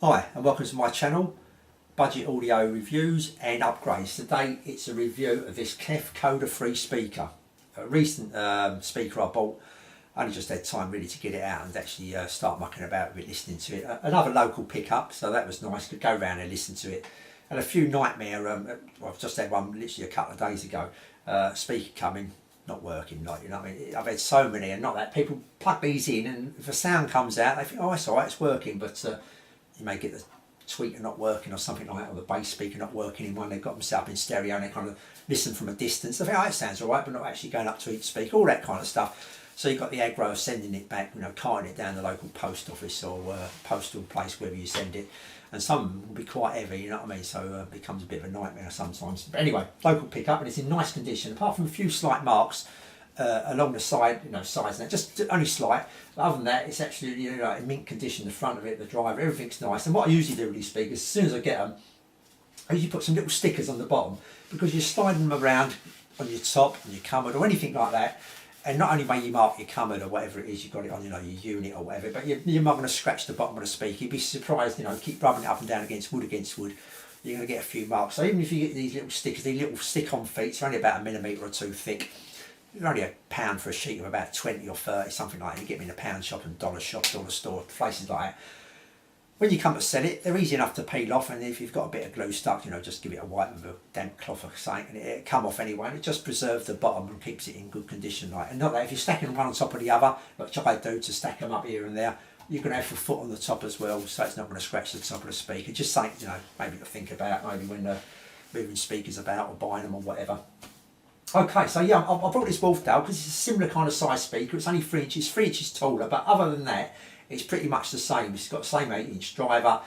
Hi and welcome to my channel, Budget Audio Reviews and Upgrades. Today it's a review of this Kef Coda III speaker. A recent speaker I bought, only just had time really to get it out and actually start mucking about with it, listening to it. Another local pickup, so that was nice, could go around and listen to it. And a few nightmare, I've just had one literally a couple of days ago, speaker coming, not working, like, you know what I mean. I've had so many, and not that people plug these in and if a sound comes out they think, oh it's alright, it's working, but you may get the tweeter not working or something like that, or the bass speaker not working in one. They've got themselves in stereo and they kind of listen from a distance. They think, oh, it sounds alright, but not actually going up to each speaker, all that kind of stuff. So you've got the aggro of sending it back, you know, carting it down the local post office or postal place, wherever you send it. And some will be quite heavy, you know what I mean, so it becomes a bit of a nightmare sometimes. But anyway, local pickup, and it's in nice condition, apart from a few slight marks along the side, you know, sides and that, just only slight. But other than that, it's actually, you know, in mint condition. The front of it, the driver, everything's nice. And what I usually do with these speakers, as soon as I get them, I usually put some little stickers on the bottom, because you're sliding them around on your top, on your cupboard or anything like that. And not only may you mark your cupboard or whatever it is you've got it on, you know, your unit or whatever, but you're not going to scratch the bottom of the speaker. You'd be surprised, you know, keep rubbing it up and down against wood, you're going to get a few marks. So even if you get these little stickers, these little stick-on feet, they're only about 1 millimetre or 2 thick. They're only £1 for a sheet of about 20 or 30, something like that. You get them in a pound shop and dollar shops, dollar store, places like that. When you come to sell it, they're easy enough to peel off, and if you've got a bit of glue stuck, you know, just give it a wipe with a damp cloth or something, and it'll come off anyway, and it just preserves the bottom and keeps it in good condition. Like, and not that if you're stacking one on top of the other, which I do to stack them up here and there, you're going to have a foot on the top as well, so it's not going to scratch the top of the speaker. Just something, you know, maybe to think about, maybe when they're moving speakers about or buying them or whatever. Okay, so yeah, I brought this Wharfedale because it's a similar kind of size speaker. It's only 3 inches taller, but other than that, it's pretty much the same. It's got the same 8-inch driver.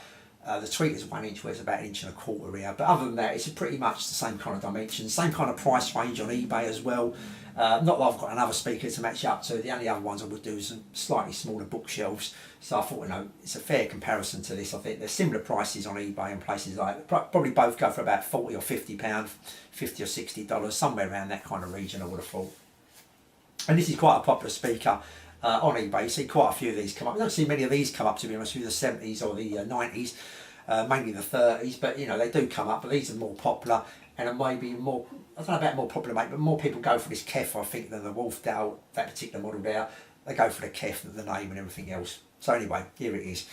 The tweeter's 1 inch, where it's about 1.25 inches here. But other than that, it's pretty much the same kind of dimensions, same kind of price range on eBay as well. Not that I've got another speaker to match up to. The only other ones I would do is some slightly smaller bookshelves. So I thought, you know, it's a fair comparison to this. I think there's similar prices on eBay and places like that. Probably both go for about £40 or £50, $50 or $60, somewhere around that kind of region, I would have thought. And this is quite a popular speaker on eBay. You see quite a few of these come up. I don't see many of these come up, to be honest, through the 70s or the 90s, mainly the 30s, but you know, they do come up, but these are more popular and are maybe more, I don't know about more popular, mate, but more people go for this Kef, I think, than the Wharfedale, that particular model there. They go for the Kef, the name and everything else. So anyway, here it is.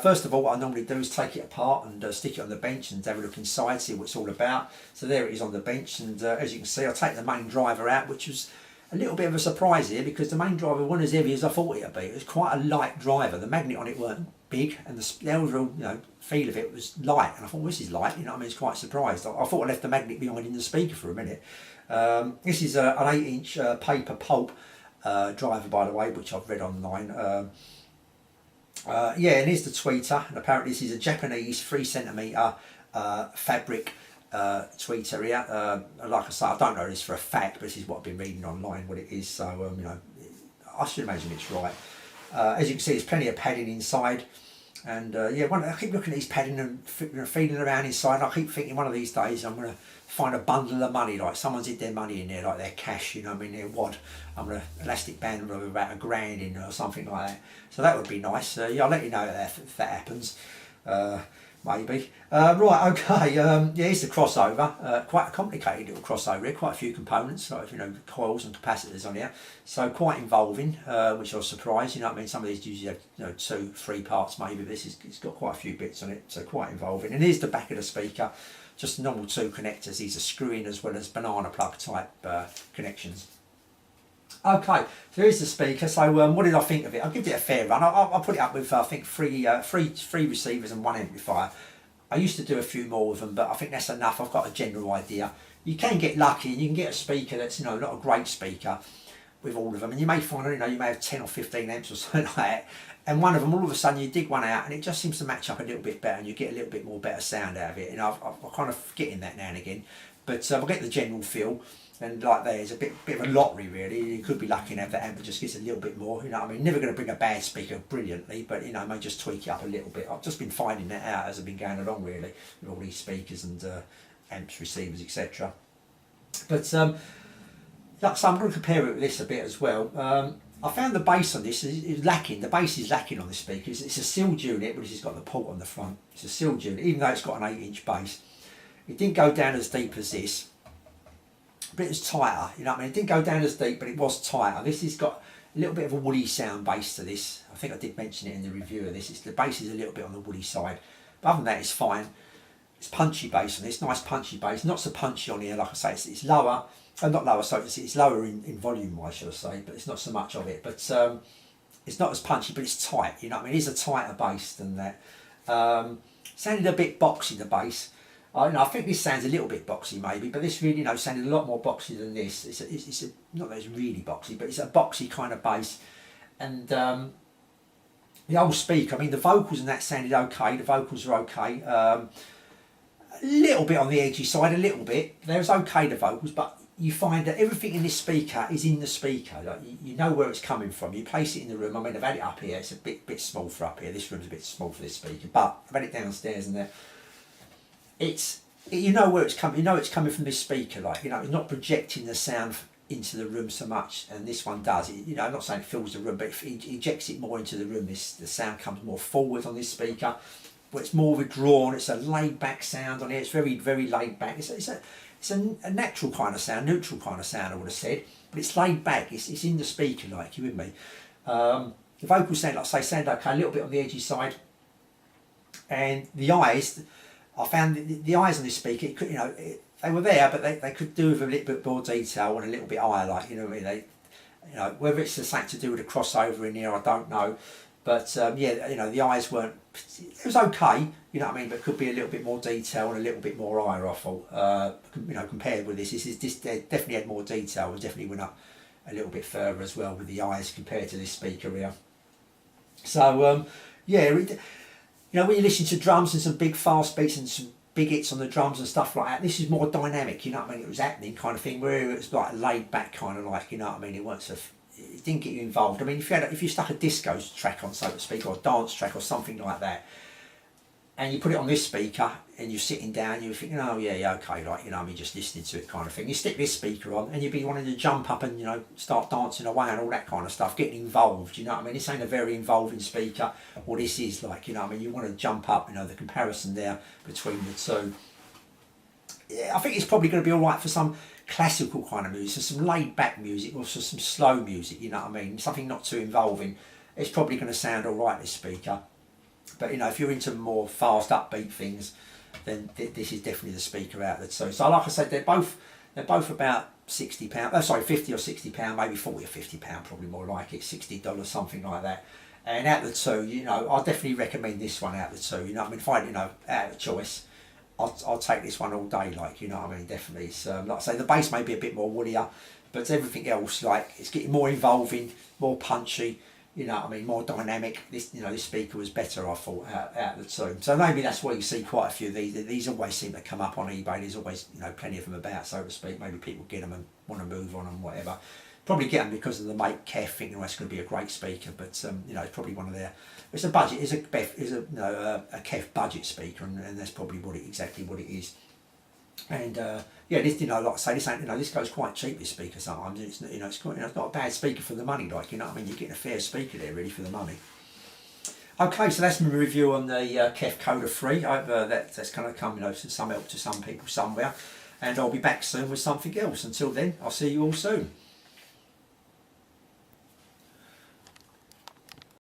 First of all, what I normally do is take it apart and stick it on the bench and have a look inside, see what it's all about. So there it is on the bench, and as you can see, I take the main driver out, which was a little bit of a surprise here, because the main driver wasn't as heavy as I thought it would be. It was quite a light driver. The magnet on it weren't big, and the overall, you know, feel of it was light. And I thought, well, this is light, you know what I mean? It's quite surprised. I thought I left the magnet behind in the speaker for a minute. This is an 8-inch paper pulp driver, by the way, which I've read online. Yeah, and here's the tweeter, and apparently this is a Japanese 3cm fabric tweeter here. Like I say, I don't know this for a fact, but this is what I've been reading online, what it is. So you know, I should imagine it's right. As you can see, there's plenty of padding inside, and yeah, I keep looking at these padding and feeling around inside, and I keep thinking one of these days I'm going to find a bundle of money, like someone's hid their money in there, like their cash, you know what I mean, their wad. I'm going to elastic band with about £1,000 in or something like that. So that would be nice. Yeah, I'll let you know if that happens. Maybe. Right, okay, yeah, here's the crossover. Quite a complicated little crossover here, quite a few components, like, you know, coils and capacitors on here. So quite involving, which I was surprised, you know what I mean, some of these usually have, you know, 2, 3 parts maybe, but it's got quite a few bits on it, so quite involving. And here's the back of the speaker, just normal 2 connectors. These are screw-in as well as banana plug type connections. Okay, so here's the speaker. So what did I think of it? I'll give it a fair run. I'll put it up with I think three receivers and 1 amplifier. I used to do a few more with them, but I think that's enough. I've got a general idea. You can get lucky, and you can get a speaker that's, you know, not a great speaker with all of them, and you may find, you know, you may have 10 or 15 amps or something like that, and one of them, all of a sudden you dig one out and it just seems to match up a little bit better, and you get a little bit more better sound out of it. And I kind of forgetting that now and again, but I get the general feel. And like there's a bit of a lottery really. You could be lucky and have that amp just gets a little bit more, you know what I mean. Never going to bring a bad speaker brilliantly, but you know, I may just tweak it up a little bit. I've just been finding that out as I've been going along really, with all these speakers and amps, receivers, etc. But like I say, I'm going to compare it with this a bit as well. I found the bass on this is lacking. The bass is lacking on this speaker. It's a sealed unit, but it's got the port on the front. It's a sealed unit, even though it's got an 8-inch bass. It didn't go down as deep as this, but it was tighter. You know what I mean? It didn't go down as deep, but it was tighter. This has got a little bit of a woolly sound bass to this. I think I did mention it in the review of this. The bass is a little bit on the woolly side, but other than that, it's fine. It's punchy bass on this, nice punchy bass. Not so punchy on here, like I say. It's lower. Not lower, so it's lower in volume wise, should I say, but it's not so much of it. But it's not as punchy, but it's tight. You know what I mean? It is a tighter bass than that. Sounded a bit boxy, the bass. I think this sounds a little bit boxy maybe, but this really, sounded a lot more boxy than this. It's not that it's really boxy, but it's a boxy kind of bass. And the old speaker, I mean, the vocals and that sounded okay. The vocals are okay. A little bit on the edgy side, a little bit. There's okay, the vocals, but you find that everything in this speaker is in the speaker. Like you know where it's coming from. You place it in the room. I mean, I've had it up here. It's a bit small for up here. This room's a bit small for this speaker, but I've had it downstairs and there. You know where it's coming. You know it's coming from this speaker. Like it's not projecting the sound into the room so much, and this one does. I'm not saying it fills the room, but it ejects it more into the room. The sound comes more forward on this speaker. But it's more withdrawn. It's a laid back sound on it. It's very, very laid back. It's a natural kind of sound, neutral kind of sound, I would have said, but it's laid back. It's in the speaker, like, you with me. The vocals sound, like I say, sound okay, a little bit on the edgy side, and the eyes. I found the eyes on this speaker. It could, they were there, but they could do with a little bit more detail and a little bit higher, like, what I mean. Whether it's something to do with a crossover in here, I don't know. But the eyes weren't. It was okay, what I mean. But could be a little bit more detail and a little bit more higher. I thought, compared with this definitely had more detail and definitely went up a little bit further as well with the eyes compared to this speaker here. So when you listen to drums and some big fast beats and some big hits on the drums and stuff like that, this is more dynamic. It was happening kind of thing, where it was like laid back kind of like, it wasn't it didn't get you involved. I mean, if you stuck a disco track on, so to speak, or a dance track or something like that, and you put it on this speaker and you're sitting down, you're thinking, oh yeah, okay, like, just listening to it kind of thing. You stick this speaker on and you'd be wanting to jump up and, start dancing away and all that kind of stuff, getting involved, I mean? This ain't a very involving speaker, or this is like, I mean, you want to jump up, the comparison there between the two. Yeah, I think it's probably going to be all right for some classical kind of music, so some laid back music, or some slow music, what I mean, something not too involving. It's probably going to sound all right, this speaker. But if you're into more fast upbeat things, then this is definitely the speaker out there too. So like I said, they're both about £60. Oh, sorry, £50 or £60, maybe £40 or £50, probably more like it, $60, something like that. And out of the two, I definitely recommend this one out of the two. I mean, if I out of choice, I'll take this one all day, like, what I mean, definitely. So, like I say, the bass may be a bit more woollier, but everything else, like, it's getting more involving, more punchy, what I mean, more dynamic. This speaker was better, I thought, out of the two. So maybe that's why you see quite a few of these. These always seem to come up on eBay. There's always, plenty of them about, so to speak. Maybe people get them and want to move on and whatever. Probably get them because of the mate Kef, thinking it's going to be a great speaker, but it's probably one of their. It's a budget. It's a Kef budget speaker, and that's probably exactly what it is. And this, like I say, this ain't, this goes quite cheap. This speaker sometimes. It's it's not a bad speaker for the money. Like, what I mean, you're getting a fair speaker there, really, for the money. Okay, so that's my review on the Kef Coda III. I hope that's going to come, some help to some people somewhere. And I'll be back soon with something else. Until then, I'll see you all soon.